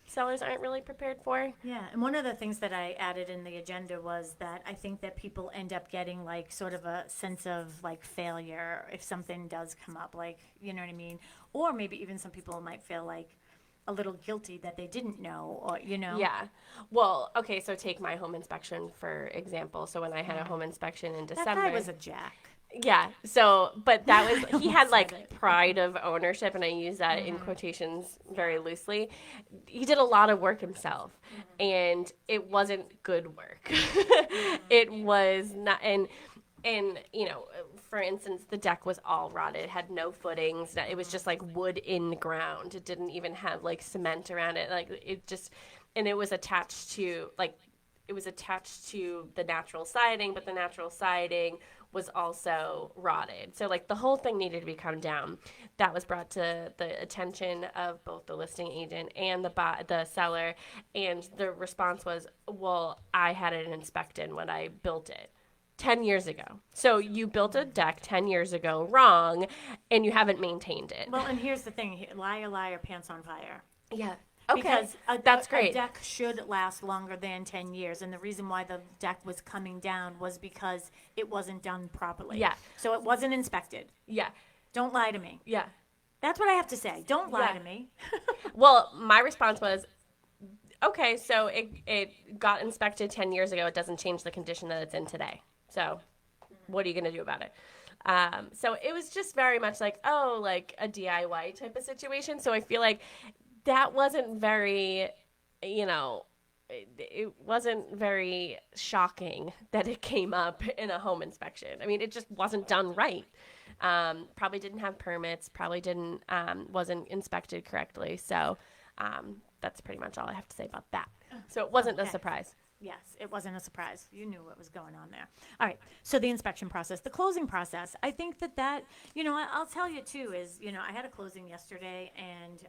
sellers aren't really prepared for. Yeah, and one of the things that I added in the agenda was that I think that people end up getting like sort of a sense of like failure if something does come up, like, you know what I mean? Or maybe even some people might feel like a little guilty that they didn't know, or, you know? Yeah. Well, okay, so take my home inspection, for example. So when I had a home inspection in That December. guy was a jack. Yeah. So, but that was, he had like pride of ownership, and I use that in quotations very loosely. He did a lot of work himself, and it wasn't good work. It was not, and, you know, for instance, the deck was all rotted, it had no footings. It was just like wood in the ground. It didn't even have like cement around it. Like it just, and it was attached to the natural siding, but the natural siding was also rotted. So like the whole thing needed to be come down. That was brought to the attention of both the listing agent and the seller, and the response was, well, I had it inspected when I built it 10 years ago. So you built a deck 10 years ago wrong, and you haven't maintained it. Well, and here's the thing, liar, liar, pants on fire. Yeah. Okay. Because that's a great. deck should last longer than 10 years. And the reason why the deck was coming down was because it wasn't done properly. Yeah. So it wasn't inspected. Yeah. Don't lie to me. Yeah. That's what I have to say. Don't lie Yeah. to me. Well, my response was, okay, so it got inspected 10 years ago. It doesn't change the condition that it's in today. So what are you going to do about it? So it was just very much like, oh, like a DIY type of situation. So I feel like that wasn't very, you know, it wasn't very shocking that it came up in a home inspection. I mean, it just wasn't done right. Probably didn't have permits, wasn't inspected correctly. So that's pretty much all I have to say about that. So it wasn't a Okay. surprise. Yes, it wasn't a surprise. You knew what was going on there. All right. So the inspection process, the closing process, I think that, you know, I'll tell you too is, you know, I had a closing yesterday, and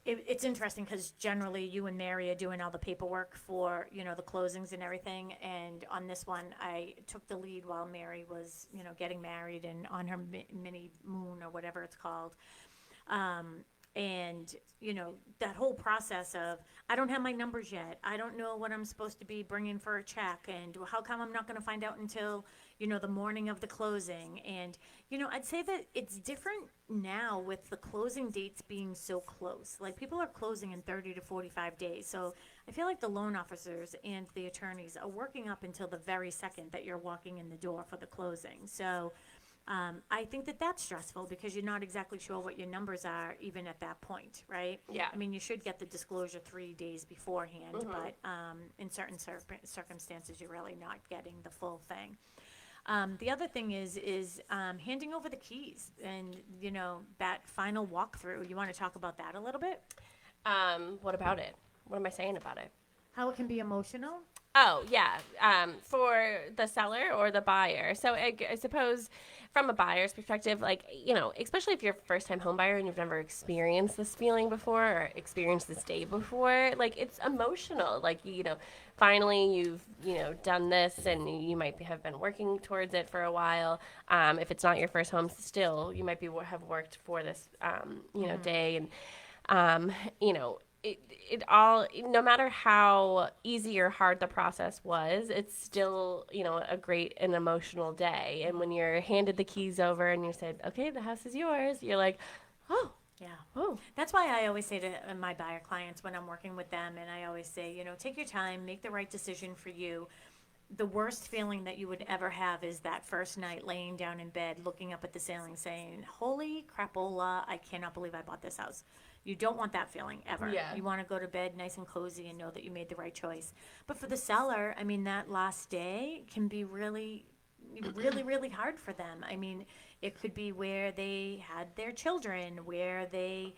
it's interesting because generally you and Mary are doing all the paperwork for, you know, the closings and everything. And on this one, I took the lead while Mary was, you know, getting married and on her mini moon or whatever it's called. And, you know, that whole process of, I don't have my numbers yet. I don't know what I'm supposed to be bringing for a check. And how come I'm not going to find out until, you know, the morning of the closing? And, you know, I'd say that it's different now with the closing dates being so close. Like, people are closing in 30 to 45 days. So I feel like the loan officers and the attorneys are working up until the very second that you're walking in the door for the closing. So I think that that's stressful because you're not exactly sure what your numbers are even at that point, right? Yeah. I mean, you should get the disclosure 3 days beforehand, but in certain circumstances, you're really not getting the full thing. The other thing is handing over the keys and, you know, that final walkthrough. You want to talk about that a little bit? What about it? What am I saying about it? How it can be emotional? Oh, yeah. For the seller or the buyer. So I suppose from a buyer's perspective, like, you know, especially if you're a first-time home buyer and you've never experienced this feeling before or experienced this day before, like, it's emotional. Like, you know, finally you've, you know, done this and you might have been working towards it for a while. If it's not your first home still, you might have worked for this, you know, day. And, you know, it all, no matter how easy or hard the process was, it's still, a great and emotional day. And when you're handed the keys over and you said, okay, the house is yours, you're like, oh, Yeah. oh, That's why I always say to my buyer clients when I'm working with them, and I always say, take your time, make the right decision for you. The worst feeling that you would ever have is that first night laying down in bed, looking up at the ceiling saying, holy crapola, I cannot believe I bought this house. You don't want that feeling ever. Yeah. You want to go to bed nice and cozy and know that you made the right choice. But for the seller, I mean, that last day can be really, really hard for them. I mean, it could be where they had their children, where they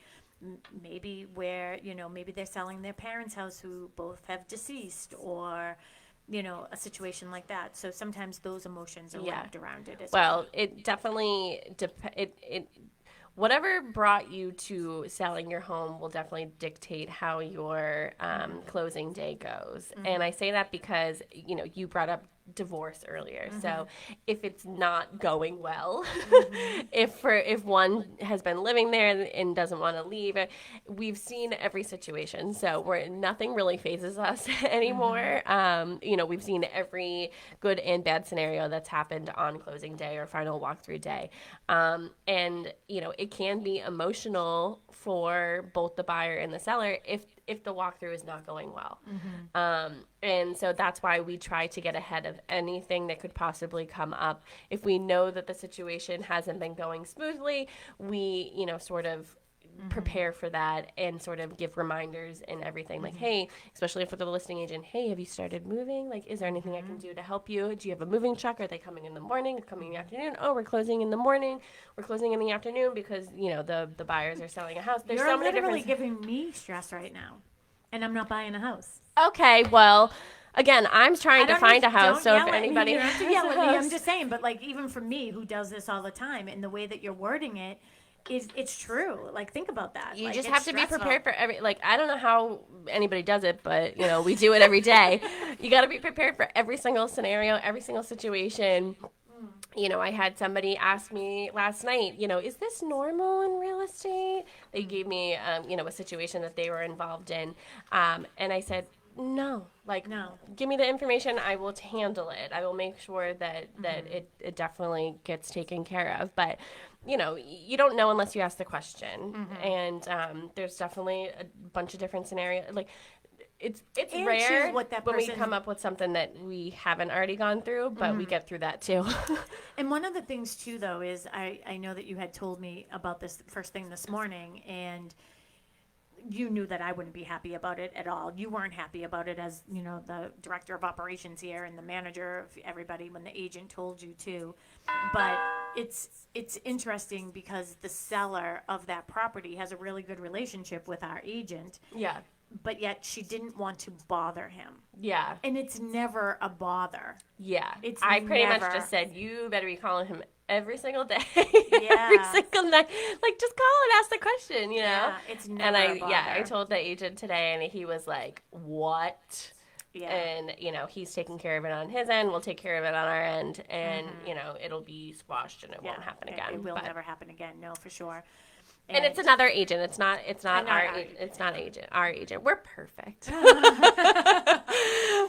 maybe they're selling their parents' house who both have deceased, or a situation like that. So sometimes those emotions are wrapped around it as well. well, it definitely whatever brought you to selling your home will definitely dictate how your closing day goes. And I say that because, you brought up divorce earlier. So if it's not going well, if one has been living there and doesn't want to leave, we've seen every situation. So nothing really phases us anymore. We've seen every good and bad scenario that's happened on closing day or final walkthrough day. And it can be emotional for both the buyer and the seller if the walkthrough is not going well. And so that's why we try to get ahead of anything that could possibly come up. If we know that the situation hasn't been going smoothly, we, sort of prepare for that and sort of give reminders and everything. Like, hey, especially for the listing agent, hey, have you started moving? Like, is there anything I can do to help you? Do you have a moving truck? Are they coming in the morning? Coming in the afternoon? Oh, we're closing in the morning. We're closing in the afternoon because, the buyers are selling a house. There's You're so many literally different... giving me stress right now, and I'm not buying a house. Okay, well, again, I'm trying to find a house, so if anybody... You don't have to yell at me. I'm just saying, but like, even for me, who does this all the time, and the way that you're wording it, it's true. Like, think about that. You like, just it's have to stressful. be prepared for I don't know how anybody does it, but, we do it every day. You got to be prepared for every single scenario, every single situation. I had somebody ask me last night, is this normal in real estate? They gave me, a situation that they were involved in. And I said, no, No. give me the information. I will handle it. I will make sure that it definitely gets taken care of. But, you don't know unless you ask the question. And there's definitely a bunch of different scenarios. Like, it's And rare choose what that when we person- come up with something that we haven't already gone through, but we get through that too. And one of the things too, though, is I know that you had told me about this first thing this morning, and you knew that I wouldn't be happy about it at all. You weren't happy about it as, the director of operations here and the manager of everybody when the agent told you to. But it's interesting because the seller of that property has a really good relationship with our agent, Yeah. but yet she didn't want to bother him. Yeah. And it's never a bother. Yeah. It's I pretty much never- just said, you better be calling him every single day. Yeah. Every single night. Like, just call and ask the question, Yeah, it's never And a bother. I told the agent today, and he was like, what? Yeah. And, he's taking care of it on his end. We'll take care of it on our end. And, it'll be squashed and it won't happen again. It will But- never happen again. No, for sure. And it's another agent. It's not know our our agent. It's not agent. Our agent. We're perfect.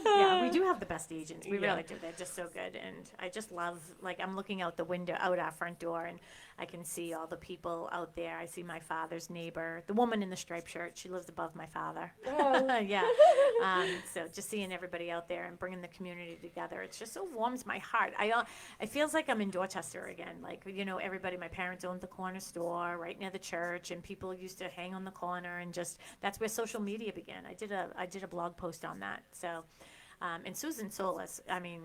Yeah, we do have the best agents. We Yeah. really do. They're just so good. And I just love, like, I'm looking out the window, out our front door, and I can see all the people out there. I see my father's neighbor, the woman in the striped shirt. She lives above my father. Yeah. So just seeing everybody out there and bringing the community together, it's just so warms my heart. It feels like I'm in Dorchester again. Like, everybody, my parents owned the corner store right near the church, and people used to hang on the corner, and just, that's where social media began. I did a blog post on that. So, and Susan Solis, I mean,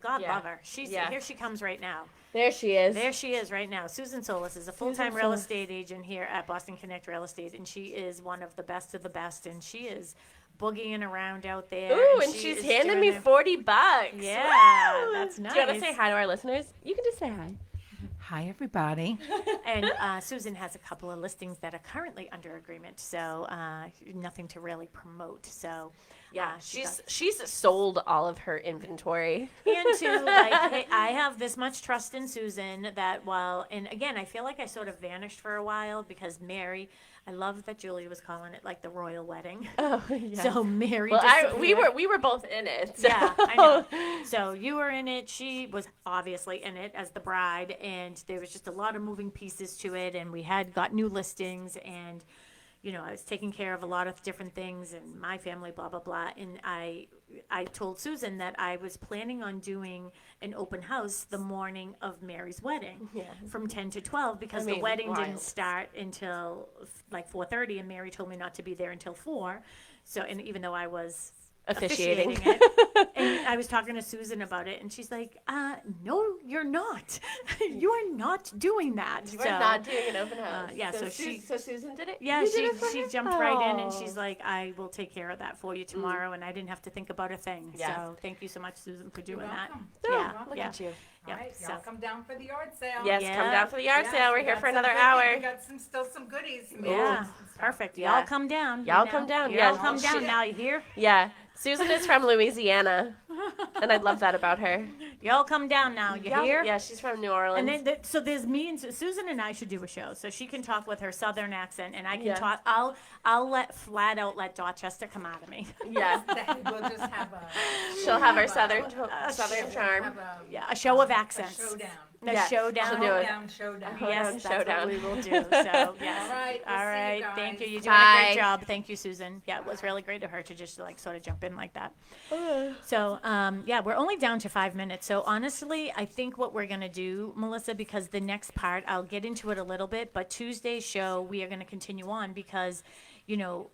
God Yeah. love her. Here she comes right now. There she is. There she is right now. Susan Solis is a full-time real estate agent here at Boston Connect Real Estate, and she is one of the best of the best, and she is boogieing around out there. Ooh, and she she's is handing doing me it. $40. Yeah, that's nice. Do you want to say hi to our listeners? You can just say hi. Hi, everybody. And Susan has a couple of listings that are currently under agreement, so nothing to really promote. So Yeah, she's she's sold all of her inventory. and too, like, hey, I have this much trust in Susan that and again, I feel like I sort of vanished for a while because Mary, I love that Julie was calling it like the royal wedding. Oh, yeah. So Mary Well, we disappeared. were both in it. So. Yeah, I know. So you were in it. She was obviously in it as the bride, and there was just a lot of moving pieces to it. And we had got new listings, and I was taking care of a lot of different things, and my family, blah blah blah. And I told Susan that I was planning on doing an open house the morning of Mary's wedding, from 10 to 12, because the wedding didn't start until like 4:30, and Mary told me not to be there until 4. So, and even though I was officiating it, and I was talking to Susan about it, and she's like, "No, you're not. You are not doing that. You are not doing an open house." So Susan did it. Yeah, she jumped right in, and Oh. she's like, "I will take care of that for you tomorrow," and I didn't have to think about a thing. Yeah. So thank you so much, Susan, for doing that. welcome. Look at you. Yeah. All right, So y'all come down for the yard sale. Yes, Yeah. come down for the yard Yes, sale. We're we here got for some another goodies. hour. We got still some goodies. yeah, and stuff. perfect. Yeah. Y'all come down. Y'all come down, Y'all yeah. come down Shit. now. You hear? Yeah, Susan is from Louisiana, and I love that about her. Y'all come down now. You hear? Yeah, she's from New Orleans. And then, so there's me and Susan and I should do a show, so she can talk with her Southern accent, and I can Yeah. talk. I'll flat out let Dorchester come out of me. yeah, Then we'll just have a. she'll have her southern Have charm. Yeah, a show of a accents. showdown. A Yeah, showdown. she'll do it. Showdown. Yes, that's Showdown. what we will do. So, yes. All right, we'll All see you right. guys. Thank you. You're doing a Bye. great job. Thank you, Susan. Yeah, it was really great of her to just like sort of jump in like that. So, yeah, we're only down to 5 minutes. So honestly, I think what we're going to do, Melissa, because the next part, I'll get into it a little bit, but Tuesday's show, we are going to continue on because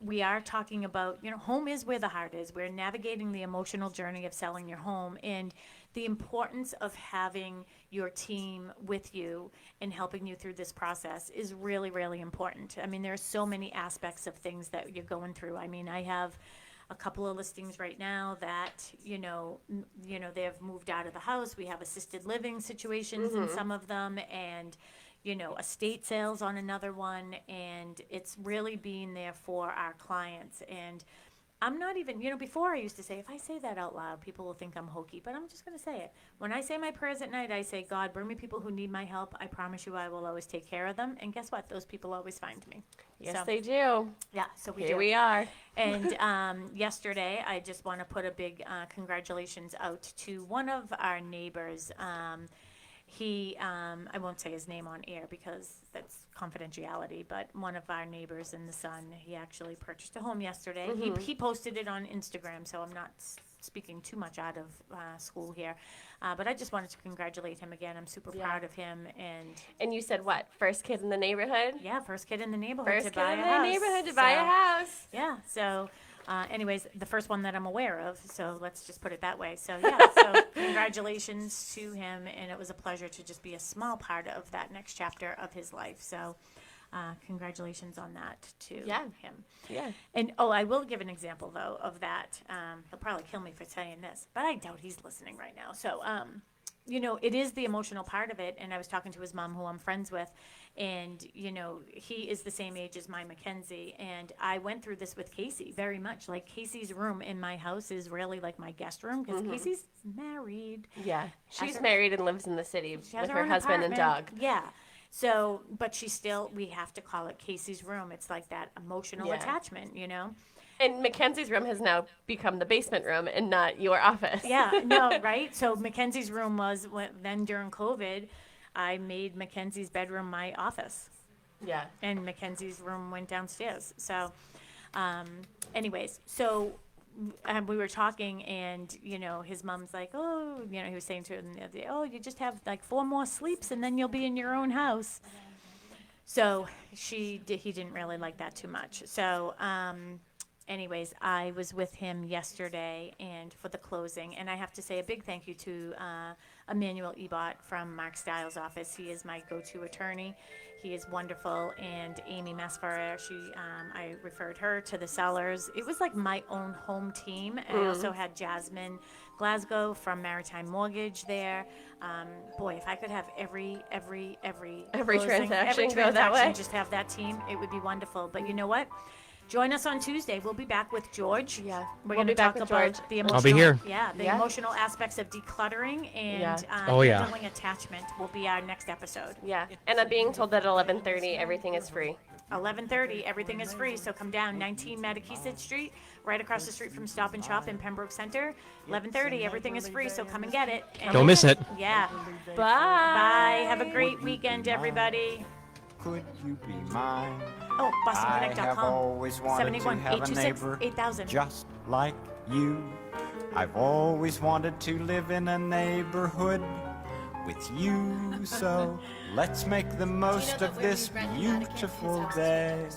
we are talking about, home is where the heart is. We're navigating the emotional journey of selling your home, and the importance of having your team with you and helping you through this process is really, really important. I mean, there are so many aspects of things that you're going through. I mean, I have a couple of listings right now that, they've moved out of the house. We have assisted living situations in some of them, and estate sales on another one, and it's really being there for our clients. And I'm not even, before I used to say, if I say that out loud, people will think I'm hokey, but I'm just going to say it. When I say my prayers at night, I say, God, bring me people who need my help. I promise you I will always take care of them. And guess what? Those people always find me. Yes, So, they do. yeah, so we Here do. we are. And yesterday, I just want to put a big congratulations out to one of our neighbors. He, I won't say his name on air because that's confidentiality, but one of our neighbors in the Sun, he actually purchased a home yesterday. He posted it on Instagram, so I'm not speaking too much out of school here. But I just wanted to congratulate him again. I'm super proud of him. And you said what? First kid in the neighborhood? Yeah, first kid in the neighborhood First to kid buy in a the house. neighborhood to buy a house. Yeah, so anyways, the first one that I'm aware of, so let's just put it that way. So yeah, so congratulations to him, and it was a pleasure to just be a small part of that next chapter of his life. So congratulations on that to him. Yeah. And I will give an example though of that. He'll probably kill me for saying this, but I doubt he's listening right now. So it is the emotional part of it. And I was talking to his mom, who I'm friends with, and he is the same age as my Mackenzie. And I went through this with Casey very much. Like, Casey's room in my house is really like my guest room because Casey's married. Yeah. She's her- married and lives in the city She has with her own husband and dog. apartment. Yeah. So, but she still, we have to call it Casey's room. It's like that emotional Yeah. attachment, And Mackenzie's room has now become the basement room and not your office. Yeah, no, right? So Mackenzie's room was, then during COVID, I made Mackenzie's bedroom my office, Yeah. and Mackenzie's room went downstairs. So, anyways, so we were talking, and his mom's like, oh, he was saying to him the other day, oh, you just have like 4 more sleeps, and then you'll be in your own house. So he didn't really like that too much. So, anyways, I was with him yesterday and for the closing, and I have to say a big thank you to Emmanuel Ebot from Mark Stiles' office. He is my go-to attorney. He is wonderful. And Amy Masfarer, I referred her to the sellers. It was like my own home team. I also had Jasmine Glasgow from Maritime Mortgage there. Boy, if I could have every transaction go that way. just have that team, it would be wonderful. But you know what? Join us on Tuesday. We'll be back with George. Yeah, We're we'll going to be back talk with about George. the emotional. I'll be here. Yeah, the Yeah. emotional aspects of decluttering and Oh, yeah. handling attachment will be our next episode. Yeah, and I'm being told that at 11:30 everything is free. 11:30, everything is free. So come down 19 Mattakesett Street, right across the street from Stop and Shop in Pembroke Center. 11:30, everything is free. So come and get it. And Don't miss it. Yeah. Bye. Bye. Have a great weekend, everybody. Could you be mine? Oh, I BostonConnect.com. have always wanted 71 to have a 826 neighbor 8000. just like you. I've always wanted to live in a neighborhood with you. So let's make the most of this beautiful day.